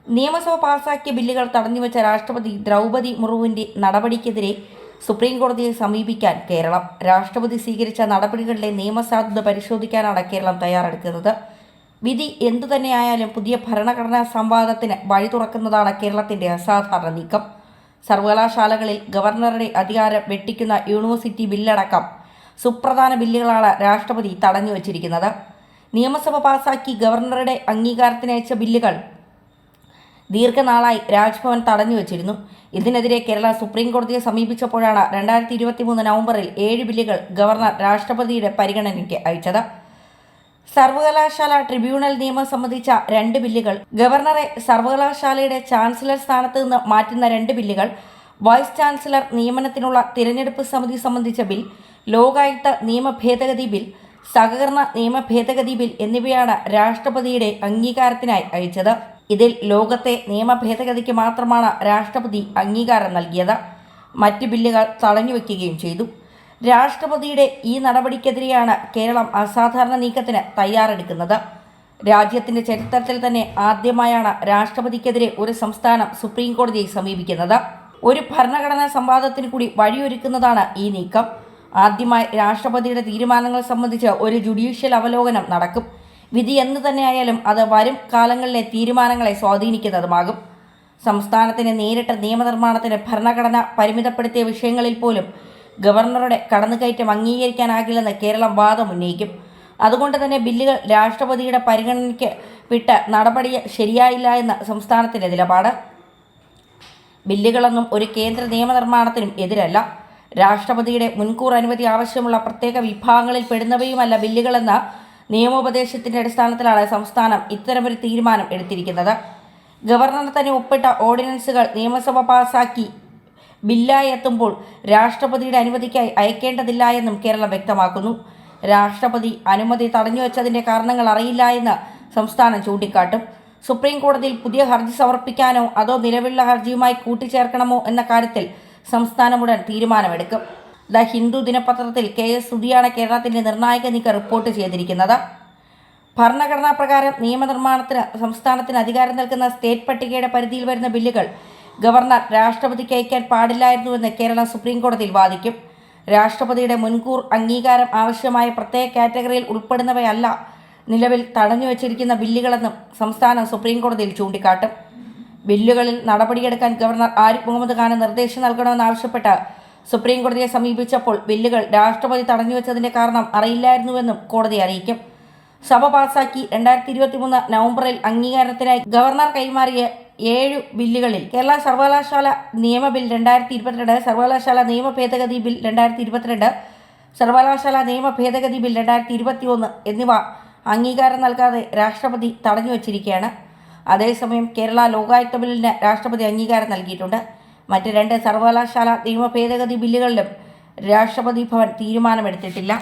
നിയമസഭ പാസാക്കിയ ബില്ലുകൾ തടഞ്ഞുവെച്ച രാഷ്ട്രപതി ദ്രൗപദി മുർമുവിന്റെ നടപടിക്കെതിരെ സുപ്രീം കോടതിയെ സമീപിക്കാൻ കേരളം. രാഷ്ട്രപതി സ്വീകരിച്ച നടപടികളിലെ നിയമസാധുത പരിശോധിക്കാനാണ് കേരളം തയ്യാറെടുക്കുന്നത്. വിധി എന്തുതന്നെയായാലും പുതിയ ഭരണഘടനാ സംവാദത്തിന് വഴി തുറക്കുന്നതാണ് കേരളത്തിന്റെ അസാധാരണ നീക്കം. സർവകലാശാലകളിൽ ഗവർണറുടെ അധികാരം വെട്ടിക്കുന്ന യൂണിവേഴ്സിറ്റി ബില്ലടക്കം സുപ്രധാന ബില്ലുകളാണ് രാഷ്ട്രപതി തടഞ്ഞുവച്ചിരിക്കുന്നത്. നിയമസഭ പാസാക്കി ഗവർണറുടെ അംഗീകാരത്തിനയച്ച ബില്ലുകൾ ദീർഘനാളായി രാജ്ഭവൻ തടഞ്ഞുവച്ചിരുന്നു. ഇതിനെതിരെ കേരള സുപ്രീം കോടതിയെ സമീപിച്ചപ്പോഴാണ് 2023 നവംബറിൽ 7 ബില്ലുകൾ ഗവർണർ രാഷ്ട്രപതിയുടെ പരിഗണനയ്ക്ക് അയച്ചത്. സർവകലാശാല ട്രിബ്യൂണൽ നിയമം സംബന്ധിച്ച 2 ബില്ലുകൾ, ഗവർണറെ സർവകലാശാലയുടെ ചാൻസലർ സ്ഥാനത്ത് നിന്ന് മാറ്റുന്ന 2 ബില്ലുകൾ, വൈസ് ചാൻസലർ നിയമനത്തിനുള്ള തിരഞ്ഞെടുപ്പ് സമിതി സംബന്ധിച്ച ബിൽ, ലോകായുക്ത നിയമ ഭേദഗതി ബിൽ, സഹകരണ നിയമ ഭേദഗതി ബിൽ എന്നിവയാണ് രാഷ്ട്രപതിയുടെ അംഗീകാരത്തിനായി അയച്ചത്. ഇതിൽ ലോകത്തെ നിയമ ഭേദഗതിക്ക് മാത്രമാണ് രാഷ്ട്രപതി അംഗീകാരം നൽകിയത്. മറ്റ് ബില്ലുകൾ തടഞ്ഞുവെക്കുകയും ചെയ്തു. രാഷ്ട്രപതിയുടെ ഈ നടപടിക്കെതിരെയാണ് കേരളം അസാധാരണ നീക്കത്തിന് തയ്യാറെടുക്കുന്നത്. രാജ്യത്തിന്റെ ചരിത്രത്തിൽ തന്നെ ആദ്യമായാണ് രാഷ്ട്രപതിക്കെതിരെ ഒരു സംസ്ഥാനം സുപ്രീം കോടതിയെ സമീപിക്കുന്നത്. ഒരു ഭരണഘടനാ സംവാദത്തിന് കൂടി വഴിയൊരുക്കുന്നതാണ് ഈ നീക്കം. ആദ്യമായി രാഷ്ട്രപതിയുടെ തീരുമാനങ്ങൾ സംബന്ധിച്ച് ഒരു ജുഡീഷ്യൽ അവലോകനം നടക്കും. വിധി എന്ന് തന്നെയായാലും അത് വരും കാലങ്ങളിലെ തീരുമാനങ്ങളെ സ്വാധീനിക്കുന്നതുമാകും. സംസ്ഥാനത്തിന് നേരിട്ട് നിയമനിർമ്മാണത്തിന് ഭരണഘടന പരിമിതപ്പെടുത്തിയ വിഷയങ്ങളിൽ പോലും ഗവർണറുടെ കടന്നുകയറ്റം അംഗീകരിക്കാനാകില്ലെന്ന് കേരളം വാദമുന്നയിക്കും. അതുകൊണ്ട് തന്നെ ബില്ലുകൾ രാഷ്ട്രപതിയുടെ പരിഗണനയ്ക്ക് വിട്ട് നടപടി ശരിയായില്ല എന്ന് സംസ്ഥാനത്തിൻ്റെ നിലപാട്. ബില്ലുകളൊന്നും ഒരു കേന്ദ്ര നിയമനിർമ്മാണത്തിനും എതിരല്ല. രാഷ്ട്രപതിയുടെ മുൻകൂർ അനുമതി ആവശ്യമുള്ള പ്രത്യേക വിഭാഗങ്ങളിൽ പെടുന്നവയുമല്ല ബില്ലുകളെന്ന നിയമോപദേശത്തിന്റെ അടിസ്ഥാനത്തിലാണ് സംസ്ഥാനം ഇത്തരമൊരു തീരുമാനം എടുത്തിരിക്കുന്നത്. ഗവർണർ തന്നെ ഒപ്പിട്ട ഓർഡിനൻസുകൾ നിയമസഭ പാസാക്കി ബില്ലായി എത്തുമ്പോൾ രാഷ്ട്രപതിയുടെ അനുമതിക്കായി അയക്കേണ്ടതില്ല എന്നും കേരളം വ്യക്തമാക്കുന്നു. രാഷ്ട്രപതി അനുമതി തടഞ്ഞുവെച്ചതിൻ്റെ കാരണങ്ങൾ അറിയില്ല എന്ന് സംസ്ഥാനം ചൂണ്ടിക്കാട്ടും. സുപ്രീം കോടതിയിൽ പുതിയ ഹർജി സമർപ്പിക്കാനോ അതോ നിലവിലുള്ള ഹർജിയുമായി കൂട്ടിച്ചേർക്കണമോ എന്ന കാര്യത്തിൽ സംസ്ഥാനം ഉടൻ തീരുമാനമെടുക്കും. ദ ഹിന്ദു ദിനപത്രത്തിൽ KS സുധിയാണ് കേരളത്തിന്റെ നിർണായക നീക്കം റിപ്പോർട്ട് ചെയ്തിരിക്കുന്നത്. ഭരണഘടനാ പ്രകാരം നിയമനിർമ്മാണത്തിന് സംസ്ഥാനത്തിന് അധികാരം നൽകുന്ന സ്റ്റേറ്റ് പട്ടികയുടെ പരിധിയിൽ വരുന്ന ബില്ലുകൾ ഗവർണർ രാഷ്ട്രപതിക്ക് അയക്കാൻ പാടില്ലായിരുന്നുവെന്ന് കേരളം സുപ്രീം കോടതിയിൽ വാദിക്കും. രാഷ്ട്രപതിയുടെ മുൻകൂർ അംഗീകാരം ആവശ്യമായ പ്രത്യേക കാറ്റഗറിയിൽ ഉൾപ്പെടുന്നവയല്ല നിലവിൽ തടഞ്ഞുവച്ചിരിക്കുന്ന ബില്ലുകളെന്നും സംസ്ഥാനം സുപ്രീം കോടതിയിൽ ചൂണ്ടിക്കാട്ടും. ബില്ലുകളിൽ നടപടിയെടുക്കാൻ ഗവർണർ ആരിഫ് മുഹമ്മദ് ഖാന് നിർദ്ദേശം നൽകണമെന്നാവശ്യപ്പെട്ട് സുപ്രീം കോടതിയെ സമീപിച്ചപ്പോൾ ബില്ലുകൾ രാഷ്ട്രപതി തടഞ്ഞുവെച്ചതിൻ്റെ കാരണം അറിയില്ലായിരുന്നുവെന്നും കോടതി അറിയിക്കും. സഭ പാസാക്കി 2023 നവംബറിൽ അംഗീകാരത്തിനായി ഗവർണർ കൈമാറിയ 7 ബില്ലുകളിൽ കേരള സർവകലാശാല നിയമ ബിൽ 2022, സർവകലാശാല നിയമ ഭേദഗതി ബിൽ 2022, സർവകലാശാല നിയമ ഭേദഗതി ബിൽ 2021 എന്നിവ അംഗീകാരം നൽകാതെ രാഷ്ട്രപതി തടഞ്ഞുവച്ചിരിക്കുകയാണ്. അതേസമയം കേരള ലോകായുക്ത ബില്ലിന് രാഷ്ട്രപതി അംഗീകാരം നൽകിയിട്ടുണ്ട്. മറ്റ് 2 സർവകലാശാല നിയമ ഭേദഗതി ബില്ലുകളിലും രാഷ്ട്രപതി ഭവൻ തീരുമാനമെടുത്തിട്ടില്ല.